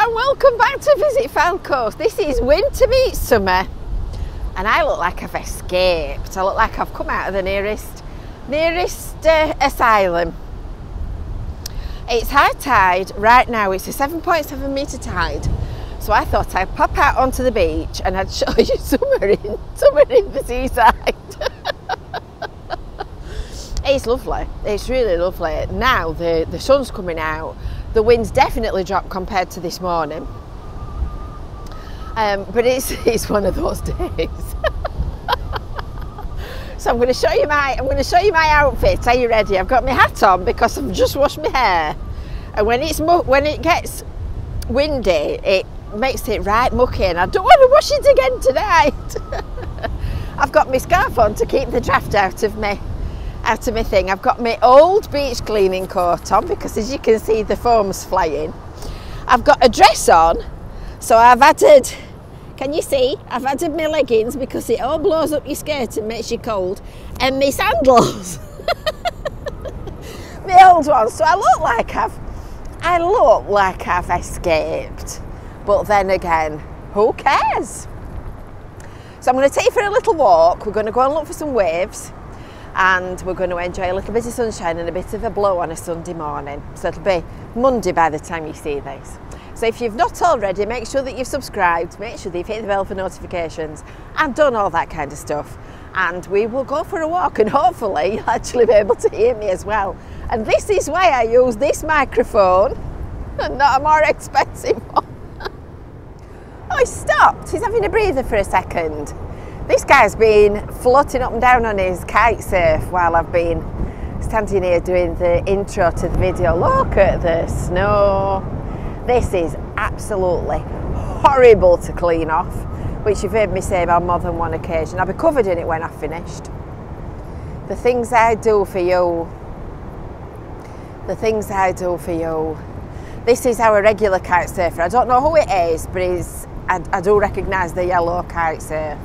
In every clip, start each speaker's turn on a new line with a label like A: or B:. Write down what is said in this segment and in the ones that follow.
A: and welcome back to Visit Fylde Coast. This is winter meets summer and I look like I've escaped. I look like I've come out of the nearest asylum. It's high tide right now. It's a 7.7 metre tide, so I thought I'd pop out onto the beach and I'd show you somewhere in the seaside. It's lovely, it's really lovely. Now the sun's coming out. The wind's definitely dropped compared to this morning, but it's one of those days. So I'm going to show you my outfit. Are you ready? I've got my hat on because I've just washed my hair, and when it gets windy, it makes it right mucky, and I don't want to wash it again tonight. I've got my scarf on to keep the draft out of my thing. I've got my old beach cleaning coat on because, as you can see, the foam's flying. I've got a dress on, so I've added, can you see? I've added my leggings because it all blows up your skirt and makes you cold, and my sandals. My old ones. So I look like I've escaped, but then again, who cares? So I'm going to take you for a little walk. We're going to go and look for some waves, and we're going to enjoy a little bit of sunshine and a bit of a blow on a Sunday morning. So it'll be Monday by the time you see this. So if you've not already, make sure that you've subscribed, make sure that you've hit the bell for notifications and done all that kind of stuff. And we will go for a walk, and hopefully you'll actually be able to hear me as well. And this is why I use this microphone and not a more expensive one. Oh, he stopped. He's having a breather for a second. This guy's been floating up and down on his kite surf while I've been standing here doing the intro to the video. Look at the snow. This is absolutely horrible to clean off, which you've heard me say on more than one occasion. I'll be covered in it when I've finished. The things I do for you. The things I do for you. This is our regular kite surfer. I don't know who it is, but I do recognise the yellow kite surf.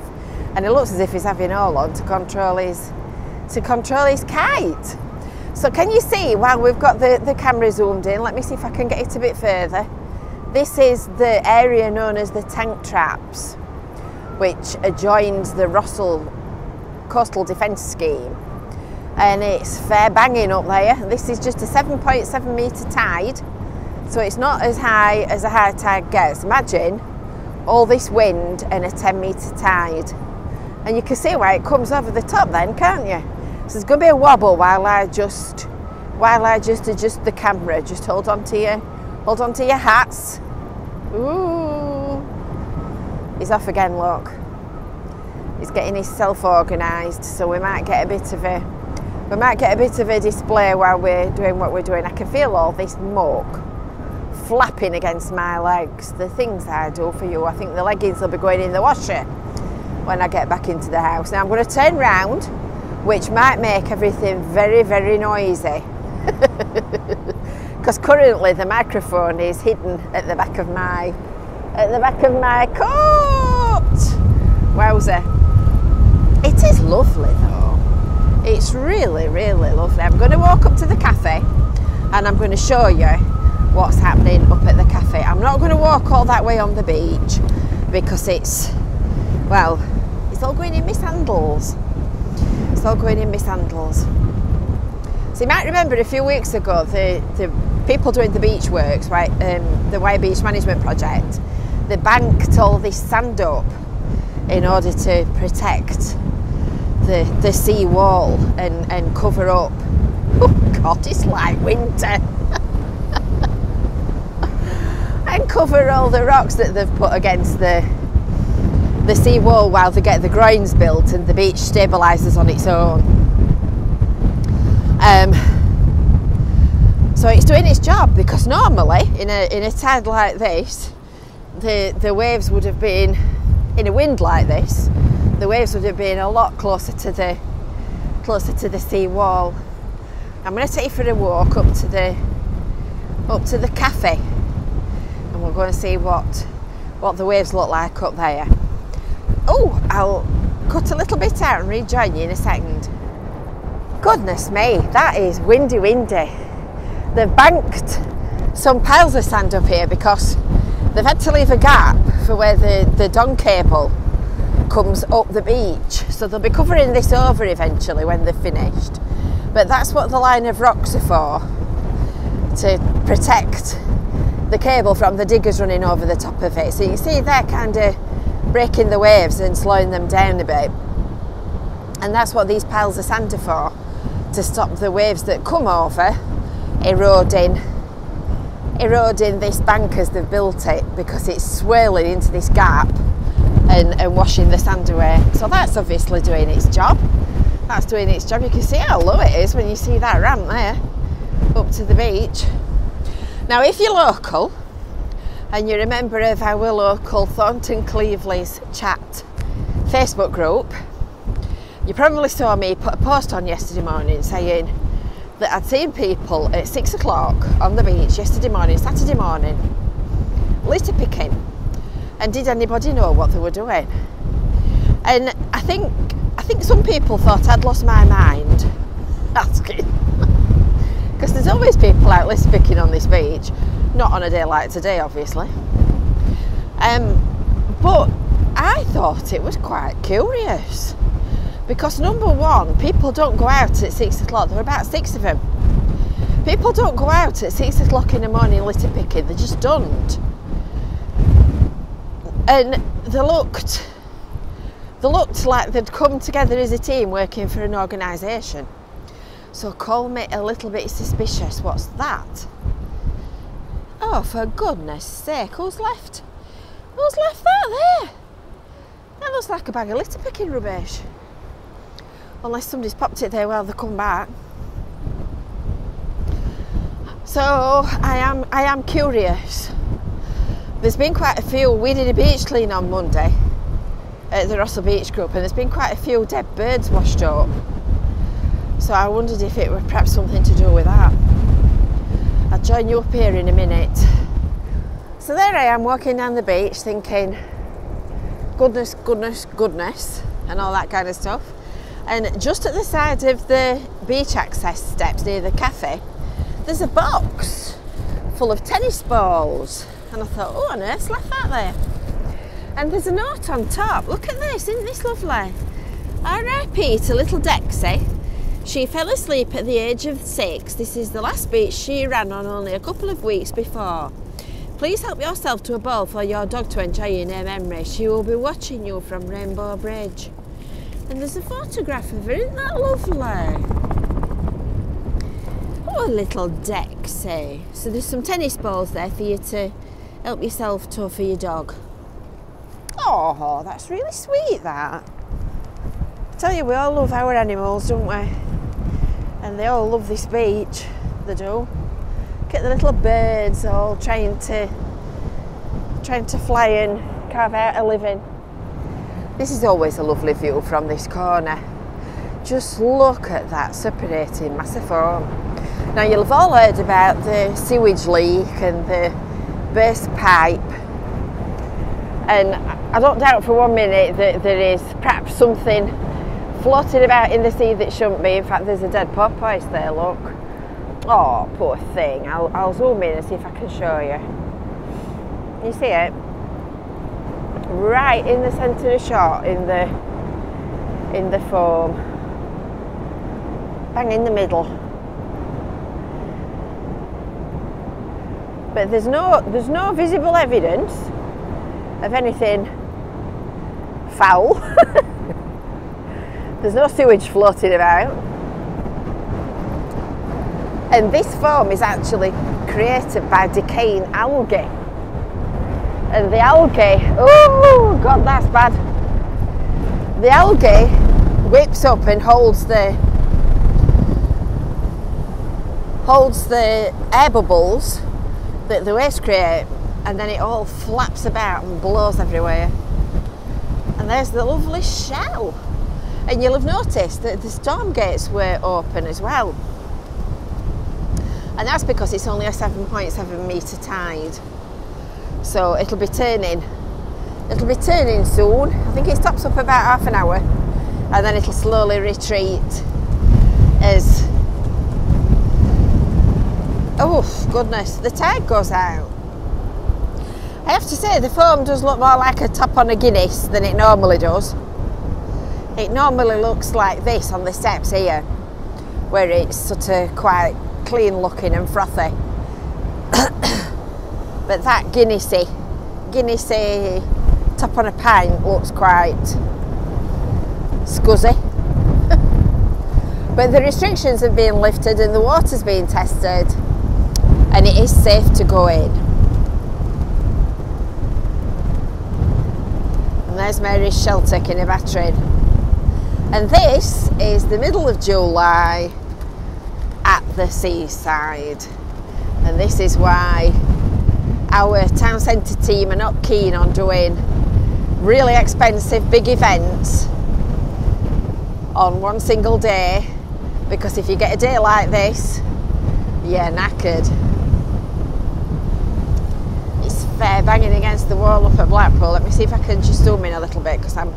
A: And it looks as if he's having all on to control his kite. So can you see, while we've got the camera zoomed in, let me see if I can get it a bit further. This is the area known as the tank traps, which adjoins the Russell Coastal Defence Scheme. And it's fair banging up there. This is just a 7.7 metre tide, so it's not as high as a high tide gets. Imagine all this wind and a 10 metre tide. And you can see why it comes over the top then, can't you? So there's going to be a wobble while I just adjust the camera. Just hold on to your hats. Ooh. He's off again, look. He's getting himself organised, so we might get a bit of a display while we're doing what we're doing. I can feel all this muck flapping against my legs. The things I do for you. I think the leggings will be going in the washer when I get back into the house. Now I'm going to turn round, which might make everything very, very noisy. Because currently the microphone is hidden at the back of my coat. Wowzer. It is lovely though. It's really, really lovely. I'm going to walk up to the cafe and I'm going to show you what's happening up at the cafe. I'm not going to walk all that way on the beach because it's all going in my sandals. It's all going in my sandals. So you might remember a few weeks ago the people doing the beach works, right? The Wye Beach Management Project. They banked all this sand up in order to protect the sea wall and cover up. Oh God, it's like winter. And cover all the rocks that they've put against the sea wall while they get the groins built and the beach stabilises on its own. So it's doing its job, because normally in a tide like this, the waves would have been, in a wind like this, the waves would have been a lot closer to the sea wall. I'm going to take you for a walk up to the cafe, and we'll go and see what the waves look like up there. Oh, I'll cut a little bit out and rejoin you in a second. Goodness me, that is windy. They've banked some piles of sand up here because They've had to leave a gap for where the Don cable comes up the beach, so they'll be covering this over eventually when they're finished. But that's what the line of rocks are for, to protect the cable from the diggers running over the top of it. So you can see they're kind of breaking the waves and slowing them down a bit. And that's what these piles of sand are for, to stop the waves that come over eroding this bank as they've built it, because it's swirling into this gap and washing the sand away. So that's obviously doing its job. That's doing its job. You can see how low it is when you see that ramp there up to the beach. Now if you're local and you're a member of our local Thornton Cleveleys chat Facebook group, you probably saw me put a post on yesterday morning saying that I'd seen people at 6 o'clock on the beach yesterday morning, Saturday morning, litter picking. And did anybody know what they were doing? And I think some people thought I'd lost my mind asking. Because there's always people out litter picking on this beach, not on a day like today obviously. But I thought it was quite curious. Because number one, people don't go out at 6 o'clock. There were about 6 of them. People don't go out at 6 o'clock in the morning litter picking. They just don't. And they looked like they'd come together as a team working for an organisation. So call me a little bit suspicious. What's that? Oh, for goodness sake, who's left? Who's left that there? That looks like a bag of litter picking rubbish. Unless somebody's popped it there while they come back. So I am curious. There's been quite a few. We did a beach clean on Monday at the Russell Beach Group, and there's been quite a few dead birds washed up. So I wondered if it were perhaps something to do with that. I'll join you up here in a minute. So there I am walking down the beach thinking, goodness, goodness, goodness, and all that kind of stuff. And just at the side of the beach access steps near the cafe, there's a box full of tennis balls. And I thought, oh, on earth's left that there? And there's a note on top. Look at this, isn't this lovely? R.I.P. to little Dexy. She fell asleep at the age of 6. This is the last beach she ran on only a couple of weeks before. Please help yourself to a bowl for your dog to enjoy in her memory. She will be watching you from Rainbow Bridge. And there's a photograph of her, isn't that lovely? Oh, little Dexy. So there's some tennis balls there for you to help yourself to for your dog. Oh, that's really sweet, that. I tell you, we all love our animals, don't we? And they all love this beach, they do. Look at the little birds all trying to fly and carve out a living. This is always a lovely view from this corner. Just look at that separating mass of foam. Now you'll have all heard about the sewage leak and the burst pipe, and I don't doubt for 1 minute that there is perhaps something floating about in the sea that shouldn't be. In fact, there's a dead porpoise there, look. Oh, poor thing. I'll zoom in and see if I can show you. You see it? Right in the centre of the shot, in the foam. Bang in the middle. But there's no visible evidence of anything foul. There's no sewage floating about. And this foam is actually created by decaying algae. And the algae, oh God, that's bad. The algae whips up and holds the air bubbles that the waves create, and then it all flaps about and blows everywhere. And there's the lovely shell. And you'll have noticed that the storm gates were open as well. And that's because it's only a 7.7 metre tide. So it'll be turning soon. I think it stops up about half an hour, and then it'll slowly retreat as, oh goodness, the tide goes out. I have to say the foam does look more like a top on a Guinness than it normally does. It normally looks like this on the steps here, where it's sort of quite clean looking and frothy. But that Guinnessy top on a pint looks quite scuzzy. But the restrictions have been lifted and the water's being tested, and it is safe to go in. And there's Mary's shell taking a battering. And this is the middle of July at the seaside. And this is why our town centre team are not keen on doing really expensive big events on one single day, because if you get a day like this, you're knackered. It's fair banging against the wall up at Blackpool. Let me see if I can just zoom in a little bit, because I'm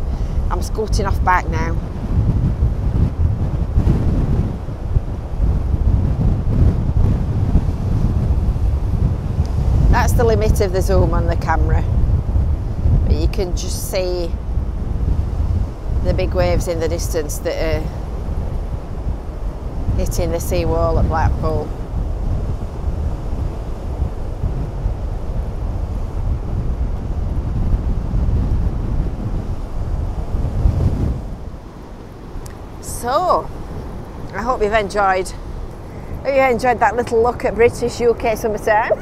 A: scooting off back now. That's the limit of the zoom on the camera, but you can just see the big waves in the distance that are hitting the seawall at Blackpool. So, I hope you've enjoyed that little look at British UK summertime.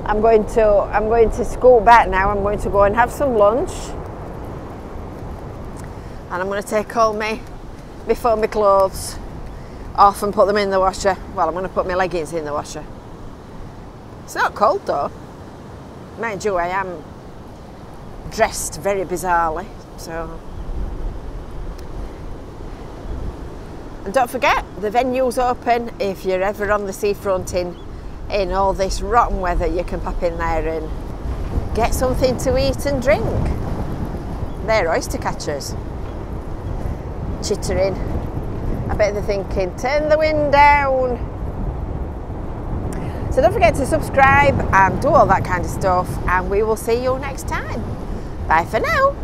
A: I'm going to scoot back now. I'm going to go and have some lunch, and I'm going to take all my foamy clothes off and put them in the washer. Well, I'm going to put my leggings in the washer. It's not cold though. Mind you, I am dressed very bizarrely, so. And don't forget, the venue's open. If you're ever on the seafront in all this rotten weather, you can pop in there and get something to eat and drink. They're oyster catchers, chittering. I bet they're thinking, turn the wind down. So don't forget to subscribe and do all that kind of stuff, and we will see you next time. Bye for now.